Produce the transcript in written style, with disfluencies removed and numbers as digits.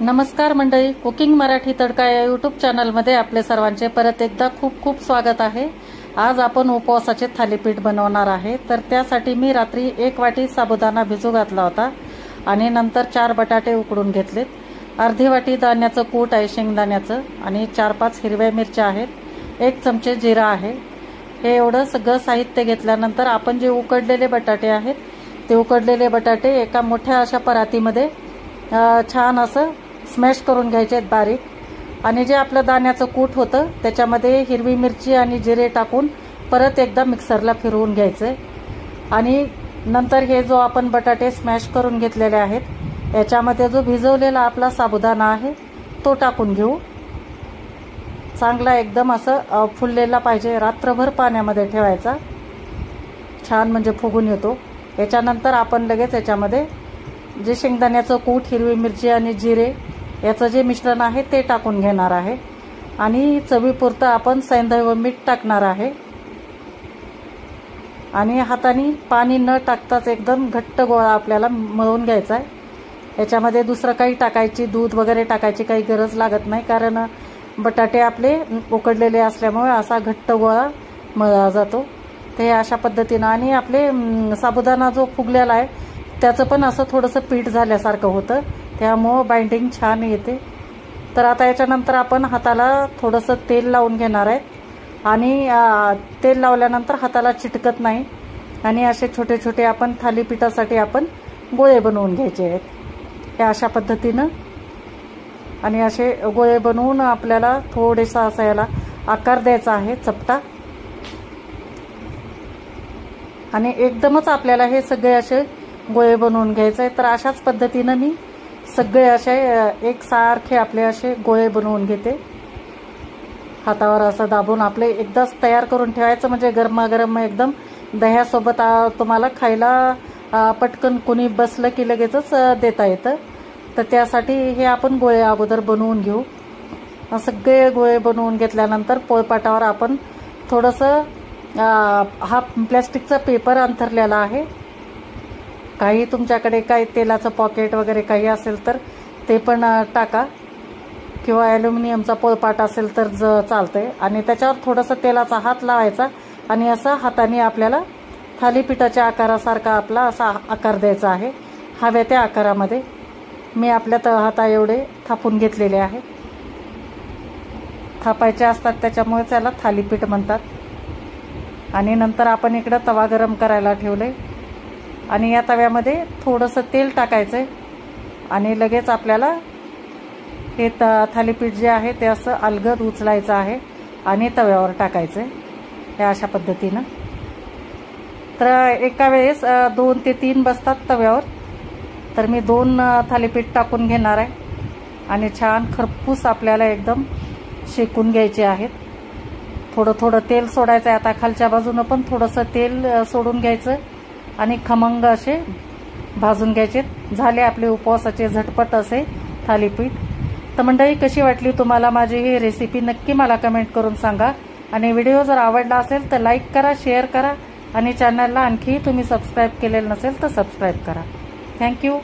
नमस्कार मंडळी, कुकिंग मराठी तडका या यूट्यूब चॅनलमध्ये आपले सर्वांचे परत एकदा खूप खूप स्वागत आहे। आज आपण उपवासाचे थालीपीठ बनवणार आहे। तर त्यासाठी मी रात्री 1 वाटी साबुदाणा भिजू घातला होता आणि नंतर 4 बटाटे उकडून घेतलेत। अर्धी वाटी दाण्याचं कूट आहे शेंगदाण्याचं आणि 4-5 हिरव्या मिरच्या आहेत, 1 चमचे जिरा आहे। हे एवढं सगळं साहित्य घेतल्यानंतर आपण जे उकडलेले बटाटे आहेत ते उकडलेले बटाटे एका मोठ्या अशा परातीमध्ये छान असं स्मॅश करून घ्यायचे आहेत बारीक। आणि जे आपलं दाण्याचं कूट होतं त्याच्यामध्ये हिरवी मिरची आणि जिरे टाकून परत एकदा मिक्सरला फिरवून घ्यायचे। आणि नंतर हे जो आपण बटाटे स्मॅश करून घेतलेले आहेत याच्यामध्ये जो भिजवलेला आपला साबुदाणा आहे तो टाकून घेऊ। चांगला एकदम असं फुललेला पाहिजे, रात्रभर पाण्यामध्ये ठेवायचा, छान म्हणजे फुगून येतो। याच्यानंतर आपण लगेच याच्यामध्ये जे शेंगदाण्याचं कूट, हिरवी मिरची आणि जिरे याचं जे मिश्रण आहे ते टाकून घेणार आहे आणि चवीपुरतं आपण सैंधव व मीठ टाकणार आहे। आणि हाताने पाणी न टाकताच एकदम घट्ट गोळा आपल्याला मळून घ्यायचा आहे। याच्यामध्ये दुसरं काही टाकायची, दूध वगैरे टाकायची काही गरज लागत नाही, कारण बटाटे आपले उकडलेले असल्यामुळे असा घट्ट गोळा मळला जातो। ते अशा पद्धतीने आणि आपले साबुदाणा जो फुगलेला आहे त्याचं पण असं थोडंसं पीठ झाल्यासारखं होतं, त्यामुळे बाइंडिंग छान येते। तर आता याच्यानंतर आपण हाताला थोडंसं तेल लावून घेणार आहे आणि तेल लावल्यानंतर हाताला चिटकत नाही आणि असे छोटे छोटे आपण थालीपीठासाठी आपण गोळे बनवून घ्यायचे आहेत या अशा पद्धतीनं। आणि असे गोळे बनवून आपल्याला थोडेसा असा याला आकार द्यायचा आहे चपटा, आणि एकदमच आपल्याला हे सगळे असे गोळे बनवून घ्यायचे आहे। तर अशाच पद्धतीनं मी सगळे असे एकसारखे आपले असे गोळे बनवून घेते। हातावर असं दाबून आपले एकदाच तयार करून ठेवायचं, म्हणजे गरमागरम एकदम दह्यासोबत तुम्हाला खायला पटकन कोणी बसलं की लगेचच देता येतं। तर त्यासाठी हे आपण गोळे अगोदर बनवून घेऊ। सगळे गोळे बनवून घेतल्यानंतर पोळपाटावर आपण थोडंसं हा प्लॅस्टिकचा पेपर अंथरलेला आहे, काही तुमच्याकडे काही तेलाचं पॉकेट वगैरे काही असेल तर ते पण टाका, किंवा ॲल्युमिनियमचा पोळपाट असेल तर चालतंय। आणि त्याच्यावर थोडंसं तेलाचा हात लावायचा आणि असं हाताने आपल्याला थालीपीठाच्या आकारासारखा आपला असा आकार द्यायचा आहे, हव्या त्या आकारामध्ये। मी आपल्या हाता एवढे थापून घेतलेले आहे, थापायचे असतात त्याच्यामुळे त्याला थालीपीठ म्हणतात। आणि नंतर आपण इकडं तवा गरम करायला ठेवले आणि या तव्यामध्ये थोडंसं तेल टाकायचं आहे आणि लगेच आपल्याला हे थालीपीठ जे आहे ते असं अलगद उचलायचं आहे आणि तव्यावर टाकायचं आहे या अशा पद्धतीनं। तर एका वेळेस 2 ते 3 बसतात तव्यावर। तर मी 2 थालीपीठ टाकून घेणार आहे आणि छान खरपूस आपल्याला एकदम शेकून घ्यायचे आहेत। थोडं थोडं तेल सोडायचं आहे, आता खालच्या बाजूनं पण थोडंसं तेल सोडून घ्यायचं आणि खमंग असे भाजून घ्यायचे। झाले आपले उपवासाचे झटपट असे थालीपीठ। तर मंडळी, कशी वाटली तुम्हाला माझी ही रेसिपी नक्की मला कमेंट करून सांगा। आणि व्हिडिओ जर आवडला असेल तर लाईक करा, शेअर करा आणि चॅनलला आणखी तुम्ही सबस्क्राईब केलेलं नसेल तर सबस्क्राईब करा। थँक्यू।